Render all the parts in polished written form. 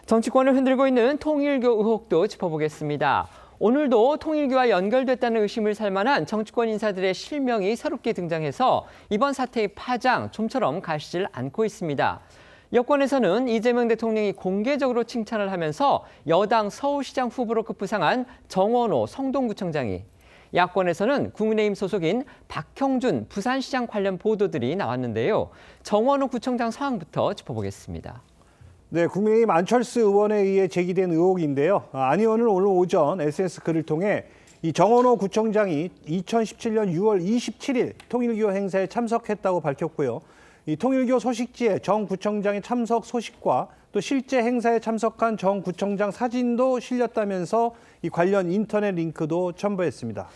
정치권을 흔들고 있는 통일교 의혹도 짚어보겠습니다. 오늘도 통일교와 연결됐다는 의심을 살 만한 정치권 인사들의 실명이 새롭게 등장해서 이번 사태의 파장 좀처럼 가시질 않고 있습니다. 여권에서는 이재명 대통령이 공개적으로 칭찬을 하면서 여당 서울시장 후보로 급부상한 정원호 성동구청장이, 야권에서는 국민의힘 소속인 박형준 부산시장 관련 보도들이 나왔는데요. 정원호 구청장 상황부터 짚어보겠습니다. 네, 국민의힘 안철수 의원에 의해 제기된 의혹인데요. 안 의원은 오늘 오전 SNS 글을 통해 이 정원호 구청장이 2017년 6월 27일 통일교 행사에 참석했다고 밝혔고요. 이 통일교 소식지에 정 구청장의 참석 소식과 또 실제 행사에 참석한 정 구청장 사진도 실렸다면서 이 관련 인터넷 링크도 첨부했습니다.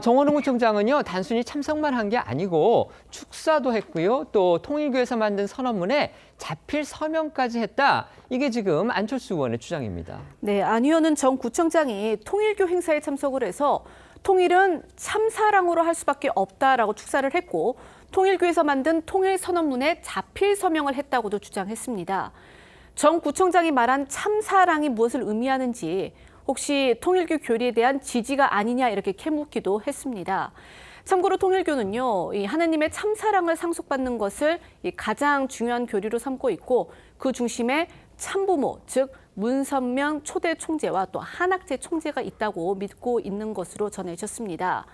정원호 구청장은요, 단순히 참석만 한 게 아니고 축사도 했고요. 또 통일교에서 만든 선언문에 자필 서명까지 했다. 이게 지금 안철수 의원의 주장입니다. 네, 안 의원은 정 구청장이 통일교 행사에 참석을 해서 통일은 참사랑으로 할 수밖에 없다라고 축사를 했고, 통일교에서 만든 통일 선언문에 자필 서명을 했다고도 주장했습니다. 정 구청장이 말한 참사랑이 무엇을 의미하는지, 혹시 통일교 교리에 대한 지지가 아니냐 이렇게 캐묻기도 했습니다. 참고로 통일교는요, 이 하느님의 참사랑을 상속받는 것을 가장 중요한 교리로 삼고 있고, 그 중심에 참부모, 즉 문선명 초대 총재와 또 한학재 총재가 있다고 믿고 있는 것으로 전해졌습니다.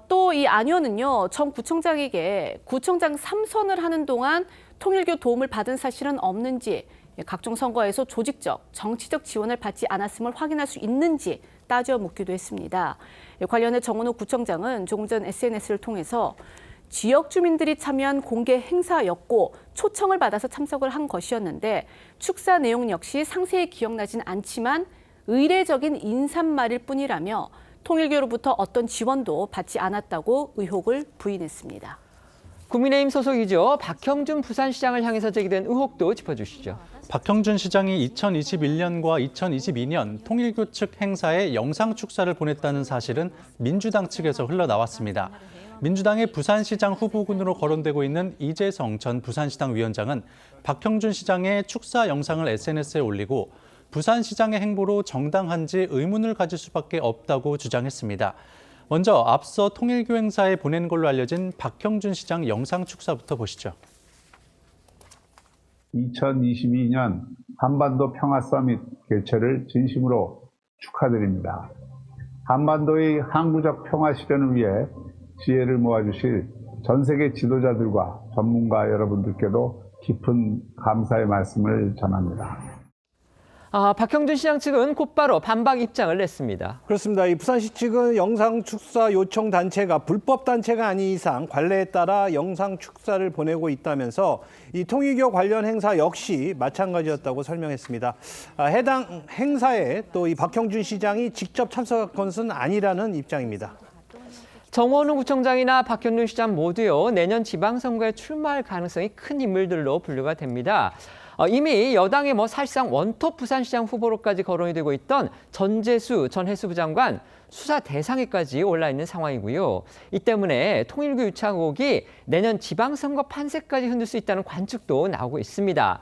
또 이 안 의원은요, 정 구청장에게 구청장 3선을 하는 동안 통일교 도움을 받은 사실은 없는지, 각종 선거에서 조직적, 정치적 지원을 받지 않았음을 확인할 수 있는지 따져 묻기도 했습니다. 관련해 정원호 구청장은 조금 전 SNS를 통해서 지역 주민들이 참여한 공개 행사였고 초청을 받아서 참석을 한 것이었는데 축사 내용 역시 상세히 기억나진 않지만 의례적인 인사말일 뿐이라며 통일교로부터 어떤 지원도 받지 않았다고 의혹을 부인했습니다. 국민의힘 소속이죠. 박형준 부산시장을 향해서 제기된 의혹도 짚어주시죠. 박형준 시장이 2021년과 2022년 통일교 측 행사에 영상 축사를 보냈다는 사실은 민주당 측에서 흘러나왔습니다. 민주당의 부산시장 후보군으로 거론되고 있는 이재성 전 부산시당 위원장은 박형준 시장의 축사 영상을 SNS에 올리고 부산시장의 행보로 정당한지 의문을 가질 수밖에 없다고 주장했습니다. 먼저 앞서 통일교 행사에 보낸 걸로 알려진 박형준 시장 영상 축사부터 보시죠. 2022년 한반도 평화 서밋 개최를 진심으로 축하드립니다. 한반도의 항구적 평화 실현을 위해 지혜를 모아주실 전 세계 지도자들과 전문가 여러분들께도 깊은 감사의 말씀을 전합니다. 박형준 시장 측은 곧바로 반박 입장을 냈습니다. 그렇습니다. 이 부산시 측은 영상 축사 요청 단체가 불법 단체가 아닌 이상 관례에 따라 영상 축사를 보내고 있다면서 이 통일교 관련 행사 역시 마찬가지였다고 설명했습니다. 해당 행사에 또 이 박형준 시장이 직접 참석한 것은 아니라는 입장입니다. 정원호 구청장이나 박형준 시장 모두요, 내년 지방선거에 출마할 가능성이 큰 인물들로 분류가 됩니다. 이미 여당의 사실상 원톱 부산시장 후보로까지 거론이 되고 있던 전재수 전 해수부 장관 수사 대상에까지 올라 있는 상황이고요. 이 때문에 통일교 유착 의혹이 내년 지방선거 판세까지 흔들 수 있다는 관측도 나오고 있습니다.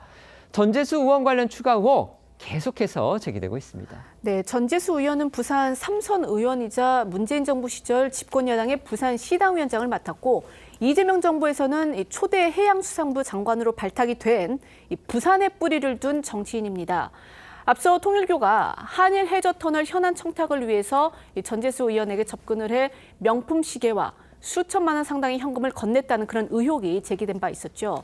전재수 의원 관련 추가 의혹 계속해서 제기되고 있습니다. 네, 전재수 의원은 부산 3선 의원이자 문재인 정부 시절 집권 여당의 부산시당위원장을 맡았고, 이재명 정부에서는 초대 해양수산부 장관으로 발탁이 된 부산에 뿌리를 둔 정치인입니다. 앞서 통일교가 한일 해저터널 현안 청탁을 위해서 전재수 의원에게 접근을 해 명품 시계와 수천만 원 상당의 현금을 건넸다는 그런 의혹이 제기된 바 있었죠.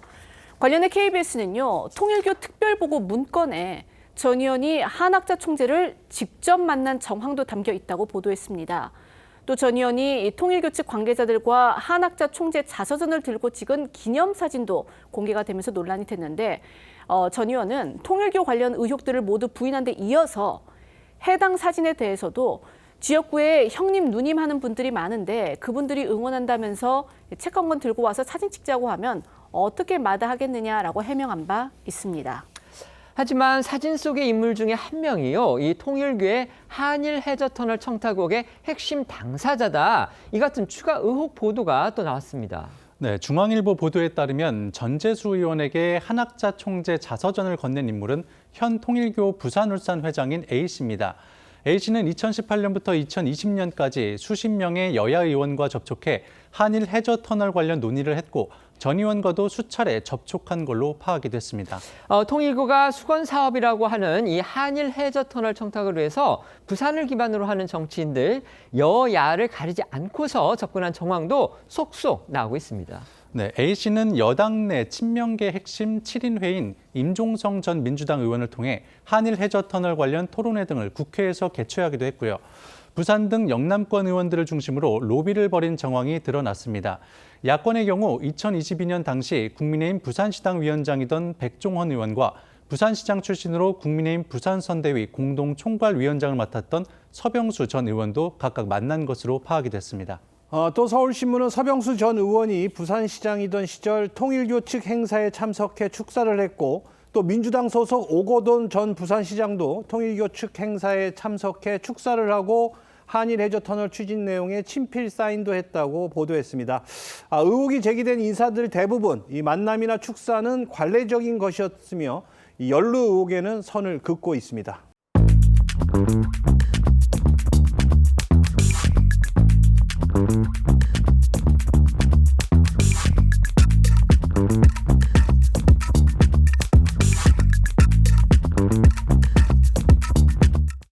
관련해 KBS는요, 통일교 특별보고 문건에 전 의원이 한학자 총재를 직접 만난 정황도 담겨 있다고 보도했습니다. 또 전 의원이 통일교 측 관계자들과 한학자 총재 자서전을 들고 찍은 기념사진도 공개가 되면서 논란이 됐는데, 전 의원은 통일교 관련 의혹들을 모두 부인한 데 이어서 해당 사진에 대해서도 지역구에 형님 누님 하는 분들이 많은데 그분들이 응원한다면서 책 한 권 들고 와서 사진 찍자고 하면 어떻게 마다하겠느냐라고 해명한 바 있습니다. 하지만 사진 속의 인물 중에 한 명이요, 이 통일교의 한일 해저터널 청탁의혹의 핵심 당사자다. 이 같은 추가 의혹 보도가 또 나왔습니다. 네, 중앙일보 보도에 따르면 전재수 의원에게 한학자 총재 자서전을 건넨 인물은 현 통일교 부산울산 회장인 A씨입니다. A씨는 2018년부터 2020년까지 수십 명의 여야 의원과 접촉해 한일 해저 터널 관련 논의를 했고 전 의원과도 수차례 접촉한 걸로 파악이 됐습니다. 통일교가 수건 사업이라고 하는 이 한일 해저 터널 청탁을 위해서 부산을 기반으로 하는 정치인들 여야를 가리지 않고서 접근한 정황도 속속 나오고 있습니다. 네, A씨는 여당 내 친명계 핵심 7인 회인 임종성 전 민주당 의원을 통해 한일 해저 터널 관련 토론회 등을 국회에서 개최하기도 했고요. 부산 등 영남권 의원들을 중심으로 로비를 벌인 정황이 드러났습니다. 야권의 경우 2022년 당시 국민의힘 부산시당 위원장이던 백종원 의원과 부산시장 출신으로 국민의힘 부산선대위 공동총괄위원장을 맡았던 서병수 전 의원도 각각 만난 것으로 파악이 됐습니다. 또 서울신문은 서병수 전 의원이 부산시장이던 시절 통일교 측 행사에 참석해 축사를 했고 또 민주당 소속 오거돈 전 부산시장도 통일교 측 행사에 참석해 축사를 하고 한일 해저터널 추진 내용에 친필 사인도 했다고 보도했습니다. 의혹이 제기된 인사들 대부분 이 만남이나 축사는 관례적인 것이었으며 이 연루 의혹에는 선을 긋고 있습니다.